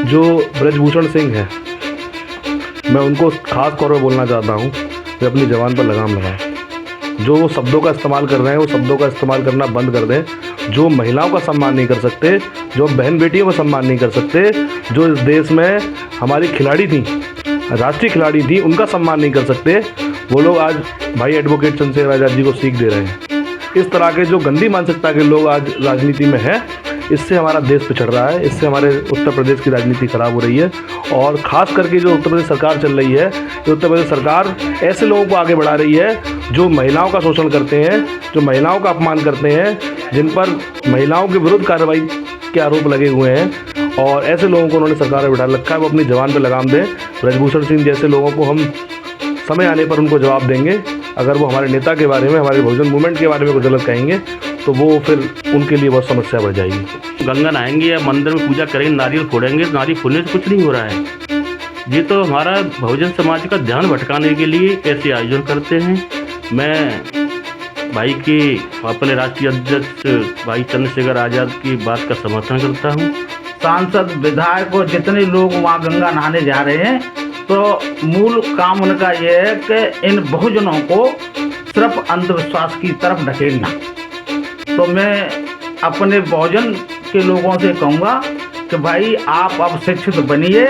जो ब्रजभूषण सिंह है, मैं उनको ख़ास तौर पर बोलना चाहता हूँ वे अपनी ज़बान पर लगाम लगाएं। जो वो शब्दों का इस्तेमाल कर रहे हैं वो शब्दों का इस्तेमाल करना बंद कर दें। जो महिलाओं का सम्मान नहीं कर सकते, जो बहन बेटियों का सम्मान नहीं कर सकते, जो इस देश में हमारी खिलाड़ी थी, राष्ट्रीय खिलाड़ी थी, उनका सम्मान नहीं कर सकते, वो लोग आज भाई एडवोकेट चंद्रशेखर आज़ाद जी को सीख दे रहे हैं। इस तरह के जो गंदी मानसिकता के लोग आज राजनीति में हैं, इससे हमारा देश पिछड़ रहा है, इससे हमारे उत्तर प्रदेश की राजनीति खराब हो रही है। और ख़ास करके जो उत्तर प्रदेश सरकार चल रही है, ये उत्तर प्रदेश सरकार ऐसे लोगों को आगे बढ़ा रही है जो महिलाओं का शोषण करते हैं, जो महिलाओं का अपमान करते हैं, जिन पर महिलाओं के विरुद्ध कार्रवाई के आरोप लगे हुए हैं, और ऐसे लोगों को उन्होंने सरकार में बिठा रखा है। वो अपनी जबान पर लगाम दें। ब्रजभूषण सिंह जैसे लोगों को हम समय आने पर उनको जवाब देंगे। अगर वो हमारे नेता के बारे में, हमारे बहुजन मूवमेंट के बारे में कुछ गलत कहेंगे तो वो फिर उनके लिए बहुत समस्या बढ़ जाएगी। गंगा नहाएंगे या मंदिर में पूजा करेंगे, नारियल फोड़ेंगे, नारियल फोड़ने से कुछ नहीं हो रहा है। ये तो हमारा बहुजन समाज का ध्यान भटकाने के लिए ऐसे आयोजन करते हैं। मैं भाई के अपने राष्ट्रीय अध्यक्ष भाई चंद्रशेखर आज़ाद की बात का समर्थन करता हूँ। सांसद, विधायक और जितने लोग वहाँ गंगा नहाने जा रहे हैं, तो मूल काम उनका ये है कि इन बहुजनों को सिर्फ अंधविश्वास की तरफ ढकेलना। तो मैं अपने बहुजन के लोगों से कहूँगा कि भाई आप अब शिक्षित बनिए,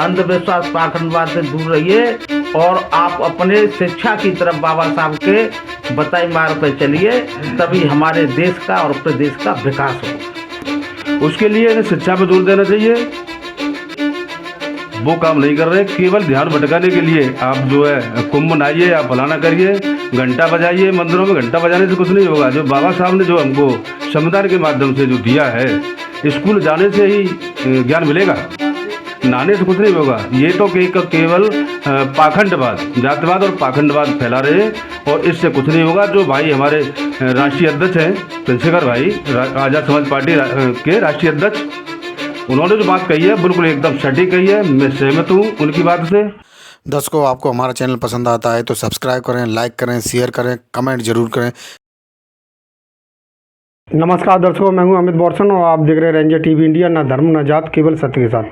अंधविश्वास पाखंडवाद से दूर रहिए और आप अपने शिक्षा की तरफ बाबा साहब के बताई मार्ग पर चलिए, तभी हमारे देश का और प्रदेश का विकास हो। उसके लिए इन्हें शिक्षा पर जोर देना चाहिए। वो काम नहीं कर रहे, केवल ध्यान भटकाने के लिए आप जो है कुंभ मनाइए, आप फलाना करिए, घंटा बजाइए। मंदिरों में घंटा बजाने से कुछ नहीं होगा। जो बाबा साहब ने जो हमको संविधान के माध्यम से जो दिया है, स्कूल जाने से ही ज्ञान मिलेगा, नहाने से कुछ नहीं होगा। ये तो केवल पाखंडवाद, जातिवाद और पाखंडवाद फैला रहे हैं और इससे कुछ नहीं होगा। जो भाई हमारे राष्ट्रीय अध्यक्ष हैं चंद्रशेखर भाई, आज़ाद समाज पार्टी के राष्ट्रीय अध्यक्ष, उन्होंने जो बात कही है बिल्कुल एकदम सटीक कही है। मैं सहमत हूँ उनकी बात से। दर्शकों, आपको हमारा चैनल पसंद आता है तो सब्सक्राइब करें, लाइक करें, शेयर करें, कमेंट जरूर करें। नमस्कार दर्शकों, मैं हूं अमित बोरसन और आप देख रहे हैं रेंजर टीवी इंडिया। ना धर्म न जात, केवल सत्य के साथ।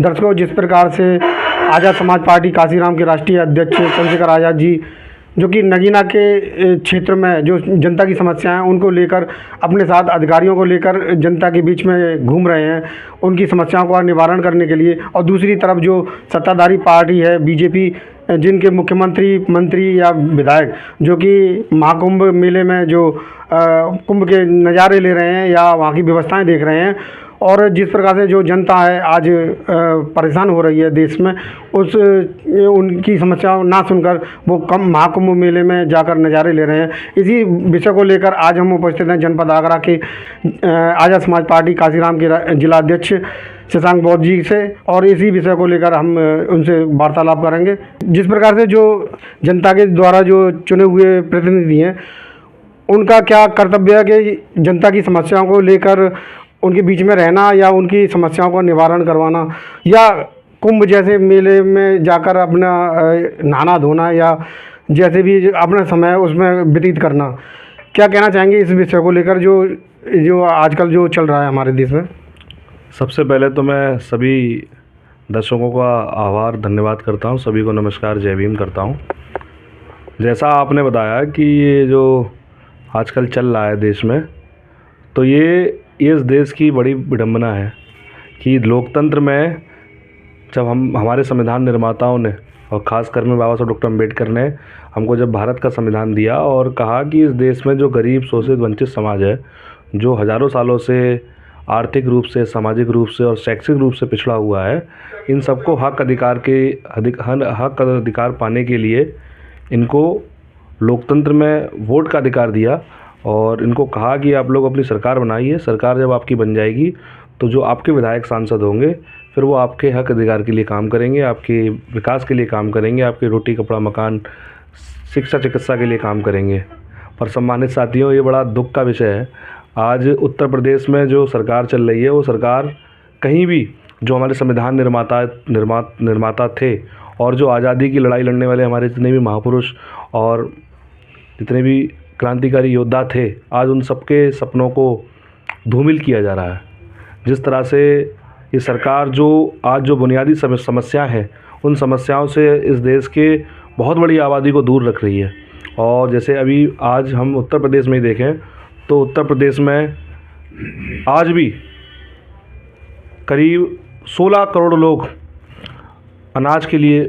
दर्शकों, जिस प्रकार से आज़ाद समाज पार्टी काशीराम के राष्ट्रीय अध्यक्ष चंद्रशेखर आज़ाद जी, जो कि नगीना के क्षेत्र में जो जनता की समस्याएं हैं उनको लेकर अपने साथ अधिकारियों को लेकर जनता के बीच में घूम रहे हैं, उनकी समस्याओं का निवारण करने के लिए। और दूसरी तरफ जो सत्ताधारी पार्टी है बीजेपी, जिनके मुख्यमंत्री, मंत्री या विधायक जो कि महाकुंभ मेले में जो कुंभ के नज़ारे ले रहे हैं या वहाँ की व्यवस्थाएं देख रहे हैं, और जिस प्रकार से जो जनता है आज परेशान हो रही है देश में, उनकी समस्याओं ना सुनकर वो कम महाकुंभ मेले में जाकर नज़ारे ले रहे हैं। इसी विषय को लेकर आज हम उपस्थित हैं जनपद आगरा के आज़ाद समाज पार्टी काशीराम के जिला अध्यक्ष शशांक बौद्ध जी से, और इसी विषय को लेकर हम उनसे वार्तालाप करेंगे। जिस प्रकार से जो जनता के द्वारा जो चुने हुए प्रतिनिधि हैं, उनका क्या कर्तव्य है कि जनता की समस्याओं को लेकर उनके बीच में रहना या उनकी समस्याओं का निवारण करवाना, या कुंभ जैसे मेले में जाकर अपना नहाना धोना या जैसे भी अपना समय उसमें व्यतीत करना। क्या कहना चाहेंगे इस विषय को लेकर जो आजकल जो चल रहा है हमारे देश में? सबसे पहले तो मैं सभी दर्शकों का आभार, धन्यवाद करता हूं। सभी को नमस्कार, जय भीम करता हूं। जैसा आपने बताया कि ये जो आजकल चल रहा है देश में, तो ये इस देश की बड़ी विडंबना है कि लोकतंत्र में जब हमारे संविधान निर्माताओं ने, और ख़ासकर में बाबा साहब डॉक्टर अम्बेडकर ने हमको जब भारत का संविधान दिया और कहा कि इस देश में जो गरीब, शोषित, वंचित समाज है, जो हज़ारों सालों से आर्थिक रूप से, सामाजिक रूप से और शैक्षिक रूप से पिछड़ा हुआ है, इन सबको हक अधिकार पाने के लिए इनको लोकतंत्र में वोट का अधिकार दिया और इनको कहा कि आप लोग अपनी सरकार बनाइए। सरकार जब आपकी बन जाएगी तो जो आपके विधायक, सांसद होंगे, फिर वो आपके हक अधिकार के लिए काम करेंगे, आपके विकास के लिए काम करेंगे, आपके रोटी, कपड़ा, मकान, शिक्षा, चिकित्सा के लिए काम करेंगे। पर सम्मानित साथियों, ये बड़ा दुख का विषय है। आज उत्तर प्रदेश में जो सरकार चल रही है, वो सरकार कहीं भी जो हमारे संविधान निर्माता थे और जो आज़ादी की लड़ाई लड़ने वाले हमारे जितने भी महापुरुष और जितने भी क्रांतिकारी योद्धा थे, आज उन सबके सपनों को धूमिल किया जा रहा है। जिस तरह से ये सरकार जो आज जो बुनियादी समस्या है, उन समस्याओं से इस देश के बहुत बड़ी आबादी को दूर रख रही है। और जैसे अभी आज हम उत्तर प्रदेश में ही देखें तो उत्तर प्रदेश में आज भी करीब 16 करोड़ लोग अनाज के लिए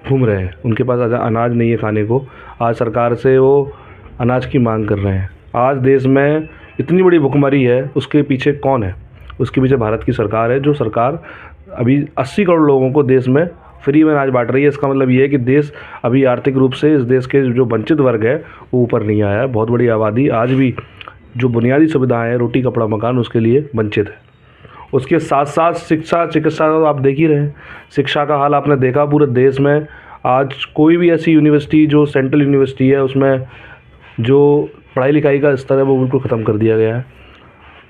घूम रहे हैं। उनके पास अनाज नहीं है खाने को। आज सरकार से वो अनाज की मांग कर रहे हैं। आज देश में इतनी बड़ी भुखमरी है, उसके पीछे कौन है? उसके पीछे भारत की सरकार है, जो सरकार अभी 80 करोड़ लोगों को देश में फ्री में अनाज बांट रही है। इसका मतलब ये है कि देश अभी आर्थिक रूप से इस देश के जो वंचित वर्ग है वो ऊपर नहीं आया है। बहुत बड़ी आबादी आज भी जो बुनियादी सुविधाएं हैं, रोटी कपड़ा मकान, उसके लिए वंचित है। उसके साथ साथ शिक्षा चिकित्सा तो आप देख ही रहे हैं। शिक्षा का हाल आपने देखा पूरे देश में। आज कोई भी ऐसी यूनिवर्सिटी जो सेंट्रल यूनिवर्सिटी है, उसमें जो पढ़ाई लिखाई का स्तर है वो बिल्कुल ख़त्म कर दिया गया है।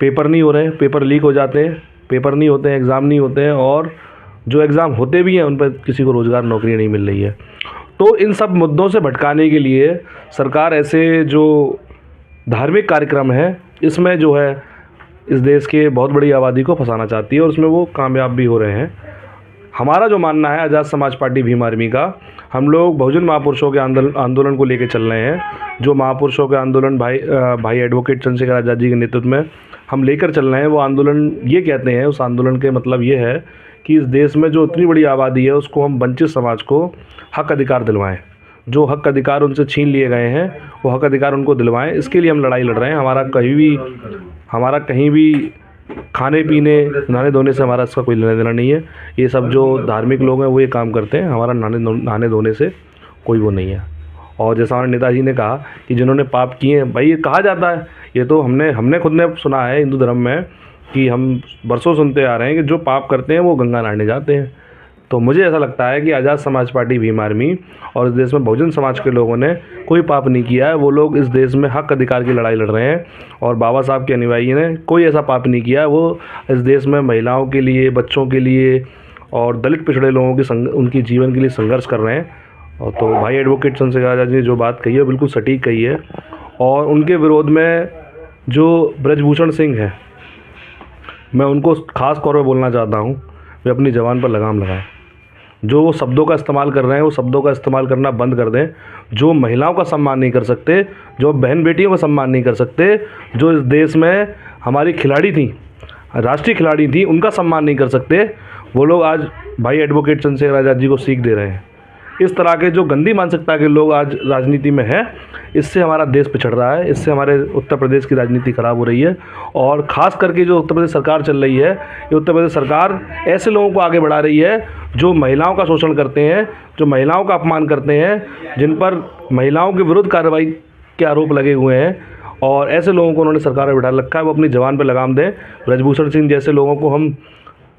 पेपर नहीं हो रहे हैं, पेपर लीक हो जाते हैं, पेपर नहीं होते हैं, एग्ज़ाम नहीं होते हैं, और जो एग्ज़ाम होते भी हैं उन पर किसी को रोज़गार नौकरी नहीं मिल रही है। तो इन सब मुद्दों से भटकाने के लिए सरकार ऐसे जो धार्मिक कार्यक्रम है, इसमें जो है इस देश के बहुत बड़ी आबादी को फंसाना चाहती है, और उसमें वो कामयाब भी हो रहे हैं। हमारा जो मानना है आज़ाद समाज पार्टी भीम आर्मी का, हम लोग बहुजन महापुरुषों के आंदोलन को लेकर चल रहे हैं। जो महापुरुषों के आंदोलन भाई एडवोकेट चंद्रशेखर आज़ाद जी के नेतृत्व में हम लेकर चल रहे हैं, वो आंदोलन ये कहते हैं, उस आंदोलन के मतलब ये है कि इस देश में जो इतनी बड़ी आबादी है उसको हम वंचित समाज को हक अधिकार दिलवाएं। जो हक अधिकार उनसे छीन लिए गए हैं वो हक अधिकार उनको दिलवाएं। इसके लिए हम लड़ाई लड़ रहे हैं। हमारा कहीं भी खाने पीने नहाने धोने से हमारा इसका कोई लेना देना नहीं है। ये सब जो धार्मिक लोग हैं वो ये काम करते हैं, हमारा नहाने धोने से कोई वो नहीं है। और जैसा हमारे नेताजी ने कहा कि जिन्होंने पाप किए हैं, भाई ये कहा जाता है, ये तो हमने खुद ने सुना है हिंदू धर्म में कि हम बरसों सुनते आ रहे हैं कि जो पाप करते हैं वो गंगा नहाने जाते हैं। तो मुझे ऐसा लगता है कि आज़ाद समाज पार्टी भीम आर्मी और इस देश में बहुजन समाज के लोगों ने कोई पाप नहीं किया है। वो लोग इस देश में हक अधिकार की लड़ाई लड़ रहे हैं, और बाबा साहब के अनुयायी ने कोई ऐसा पाप नहीं किया है। वो इस देश में महिलाओं के लिए, बच्चों के लिए और दलित पिछड़े लोगों की उनकी जीवन के लिए संघर्ष कर रहे हैं। और तो भाई एडवोकेट चंद्रशेखर आज़ाद जी ने जो बात कही है बिल्कुल सटीक कही है। और उनके विरोध में जो ब्रजभूषण सिंह है, मैं उनको ख़ास तौर पर बोलना चाहता हूँ, वे अपनी ज़बान पर लगाम लगाएं। जो वो शब्दों का इस्तेमाल कर रहे हैं वो शब्दों का इस्तेमाल करना बंद कर दें। जो महिलाओं का सम्मान नहीं कर सकते, जो बहन बेटियों का सम्मान नहीं कर सकते, जो इस देश में हमारी खिलाड़ी थी, राष्ट्रीय खिलाड़ी थी, उनका सम्मान नहीं कर सकते, वो लोग आज भाई एडवोकेट चंद्रशेखर आज़ाद जी को सीख दे रहे हैं। इस तरह के जो गंदी मानसिकता के लोग आज राजनीति में हैं, इससे हमारा देश पिछड़ रहा है, इससे हमारे उत्तर प्रदेश की राजनीति ख़राब हो रही है। और ख़ास करके जो उत्तर प्रदेश सरकार चल रही है, ये उत्तर प्रदेश सरकार ऐसे लोगों को आगे बढ़ा रही है जो महिलाओं का शोषण करते हैं, जो महिलाओं का अपमान करते हैं, जिन पर महिलाओं के विरुद्ध कार्रवाई के आरोप लगे हुए हैं, और ऐसे लोगों को उन्होंने सरकार में बिठा रखा है। वो अपनी जवान पर लगाम दें। ब्रजभूषण सिंह जैसे लोगों को हम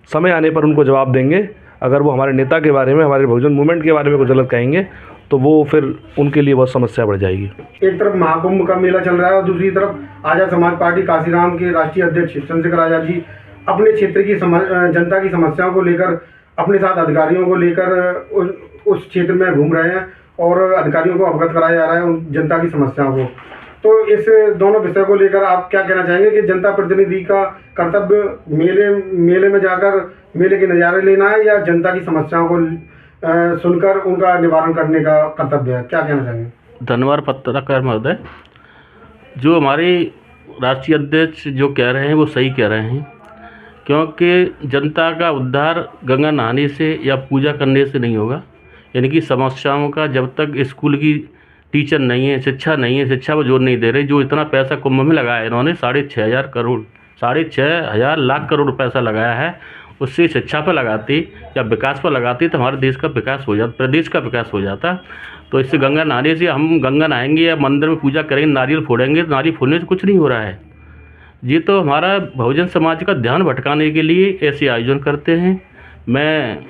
समय आने पर उनको जवाब देंगे। अगर वो हमारे नेता के बारे में, हमारे बहुजन मूवमेंट के बारे में कुछ गलत कहेंगे तो वो फिर उनके लिए बहुत समस्या बढ़ जाएगी। एक तरफ महाकुंभ का मेला चल रहा है और दूसरी तरफ आज़ाद समाज पार्टी काशीराम के राष्ट्रीय अध्यक्ष चंद्रशेखर आज़ाद जी अपने क्षेत्र की जनता की समस्याओं को लेकर अपने साथ अधिकारियों को लेकर उस क्षेत्र में घूम रहे हैं और अधिकारियों को अवगत कराया जा रहा है उन जनता की समस्याओं को। तो इस दोनों विषय को लेकर आप क्या कहना चाहेंगे कि जनता प्रतिनिधि का कर्तव्य मेले में जाकर मेले के नज़ारे लेना है या जनता की समस्याओं को सुनकर उनका निवारण करने का कर्तव्य है? क्या कहना चाहेंगे? धन्यवाद पत्रकार महोदय। जो हमारे राष्ट्रीय अध्यक्ष जो कह रहे हैं वो सही कह रहे हैं, क्योंकि जनता का उद्धार गंगा नहाने से या पूजा करने से नहीं होगा। यानी कि समस्याओं का जब तक स्कूल की टीचर नहीं है, शिक्षा नहीं है, शिक्षा पर जोर नहीं दे रहे। जो इतना पैसा कुंभ में लगाया है इन्होंने, 6,500 लाख करोड़ पैसा लगाया है, उससे शिक्षा पर लगाती या विकास पर लगाती तो हमारे देश का विकास हो जाता, प्रदेश का विकास हो जाता। तो इससे गंगा नहाने से, हम गंगा नहाएंगे या मंदिर में पूजा करेंगे, नारियल फोड़ेंगे, तो नारियल फोड़ने से कुछ नहीं हो रहा है। ये तो हमारा बहुजन समाज का ध्यान भटकाने के लिए ऐसे आयोजन करते हैं। मैं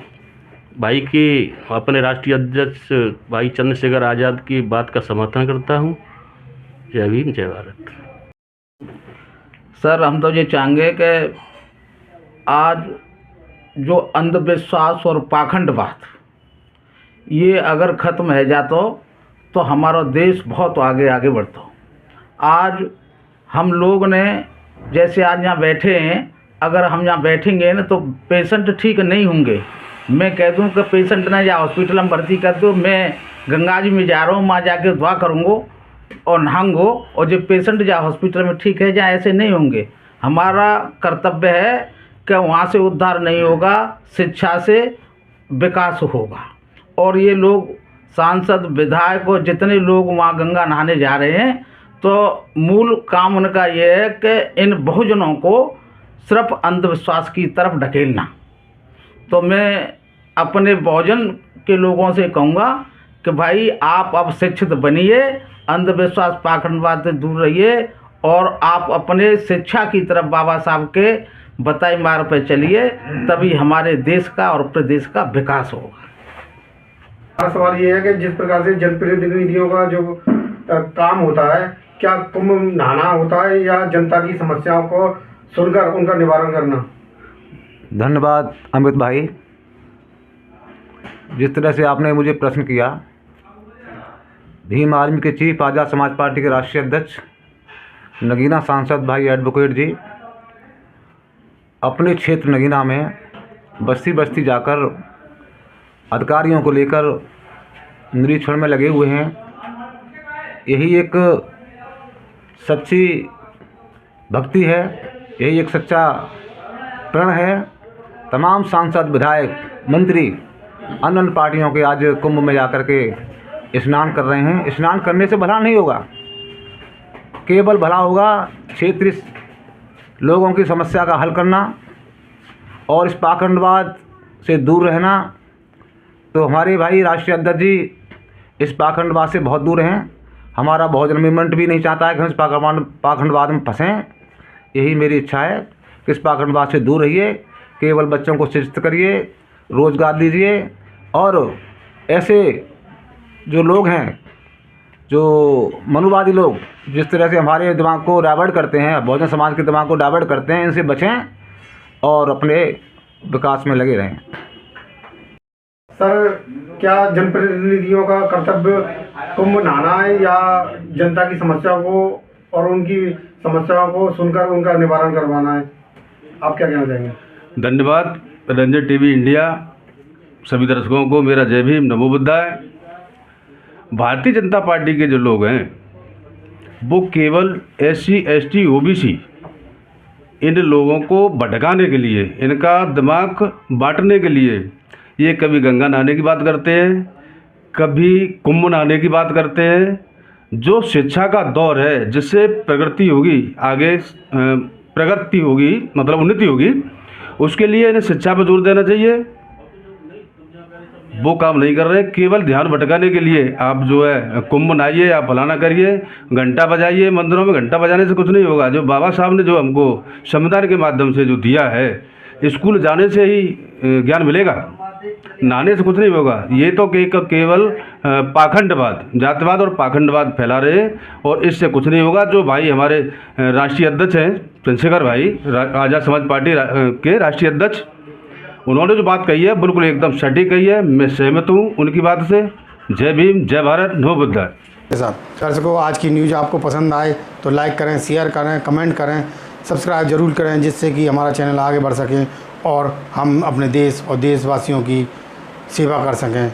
भाई की, अपने राष्ट्रीय अध्यक्ष भाई चंद्रशेखर आज़ाद की बात का समर्थन करता हूँ। जय भीम, जय भारत। सर, हम तो ये चाहेंगे कि आज जो अंधविश्वास और पाखंडवाद ये अगर ख़त्म है जातो तो हमारा देश बहुत आगे बढ़ता। आज हम लोग ने जैसे आज यहाँ बैठे हैं अगर हम यहाँ बैठेंगे ना तो पेशेंट ठीक नहीं होंगे। मैं कह दूँ कि पेशेंट ना या हॉस्पिटल में भर्ती कर दो, मैं गंगा जी में जा रहा हूँ, वहाँ जाके दुआ करूँगो और नहाऊंगो, और जो पेशेंट जा हॉस्पिटल में ठीक है, जहाँ ऐसे नहीं होंगे। हमारा कर्तव्य है कि वहाँ से उद्धार नहीं होगा, शिक्षा से विकास होगा। और ये लोग सांसद विधायक और जितने लोग वहाँ गंगा नहाने जा रहे हैं, तो मूल काम उनका ये है कि इन बहुजनों को सिर्फ अंधविश्वास की तरफ ढकेलना। तो मैं अपने बहुजन के लोगों से कहूँगा कि भाई आप अब शिक्षित बनिए, अंधविश्वास पाखंडवाद से दूर रहिए और आप अपने शिक्षा की तरफ बाबा साहब के बताए मार्ग पर चलिए, तभी हमारे देश का और प्रदेश का विकास होगा। हमारा सवाल ये है कि जिस प्रकार से जनप्रतिनिधियों का जो काम होता है, क्या कुंभ नहाना होता है या जनता की समस्याओं को सुनकर उनका निवारण करना? धन्यवाद अमित भाई। जिस तरह से आपने मुझे प्रश्न किया, भीम आर्मी के चीफ, आज़ाद समाज पार्टी के राष्ट्रीय अध्यक्ष, नगीना सांसद भाई एडवोकेट जी अपने क्षेत्र नगीना में बस्ती बस्ती जाकर अधिकारियों को लेकर निरीक्षण में लगे हुए हैं। यही एक सच्ची भक्ति है, यही एक सच्चा प्रण है। तमाम सांसद, विधायक, मंत्री अन्य पार्टियों के आज कुंभ में जाकर के स्नान कर रहे हैं। स्नान करने से भला नहीं होगा, केवल भला होगा क्षेत्रीय लोगों की समस्या का हल करना और इस पाखंडवाद से दूर रहना। तो हमारे भाई राष्ट्रीय अध्यक्ष जी इस पाखंडवाद से बहुत दूर हैं। हमारा बहुजन मूवमेंट भी नहीं चाहता है कि हम इस पाखंडवाद में फंसें। यही मेरी इच्छा है कि इस पाखंडवाद से दूर रहिए, केवल बच्चों को शिक्षित करिए, रोज़गार दीजिए। और ऐसे जो लोग हैं, जो मनुवादी लोग जिस तरह से हमारे दिमाग को डाइवर्ट करते हैं, बहुजन समाज के दिमाग को डाइवर्ट करते हैं, इनसे बचें और अपने विकास में लगे रहें। सर, क्या जनप्रतिनिधियों का कर्तव्य कुंभ नहाना है या जनता की समस्याओं को और उनकी समस्याओं को सुनकर उनका निवारण करवाना है? आप क्या कहना चाहेंगे? धन्यवाद। रंजन टीवी इंडिया सभी दर्शकों को मेरा जय भीम, नमो बुद्धाय। भारतीय जनता पार्टी के जो लोग हैं वो केवल SC ST OBC इन लोगों को भटकाने के लिए, इनका दिमाग बांटने के लिए ये कभी गंगा नहाने की बात करते हैं, कभी कुंभ नहाने की बात करते हैं। जो शिक्षा का दौर है, जिससे प्रगति होगी, आगे प्रगति होगी, मतलब उन्नति होगी, उसके लिए इन्हें शिक्षा पर जोर देना चाहिए। वो काम नहीं कर रहे। केवल ध्यान भटकाने के लिए आप जो है कुंभ नहाइए, आप फलाना करिए, घंटा बजाइए। मंदिरों में घंटा बजाने से कुछ नहीं होगा। जो बाबा साहब ने जो हमको संविधान के माध्यम से जो दिया है, स्कूल जाने से ही ज्ञान मिलेगा, नहाने से कुछ नहीं होगा। ये तो केवल पाखंडवाद, जातिवाद और पाखंडवाद फैला रहे हैं और इससे कुछ नहीं होगा। जो भाई हमारे राष्ट्रीय अध्यक्ष हैं, चंद्रशेखर भाई, आज़ाद समाज पार्टी के राष्ट्रीय अध्यक्ष, उन्होंने जो बात कही है बिल्कुल एकदम सटीक कही है। मैं सहमत हूँ उनकी बात से। जय भीम, जय भारत, नमो बुद्धाय। दर्शकों, आज की न्यूज़ आपको पसंद आए तो लाइक करें, शेयर करें, कमेंट करें, सब्सक्राइब जरूर करें, जिससे कि हमारा चैनल आगे बढ़ सके और हम अपने देश और देशवासियों की सेवा कर सकें।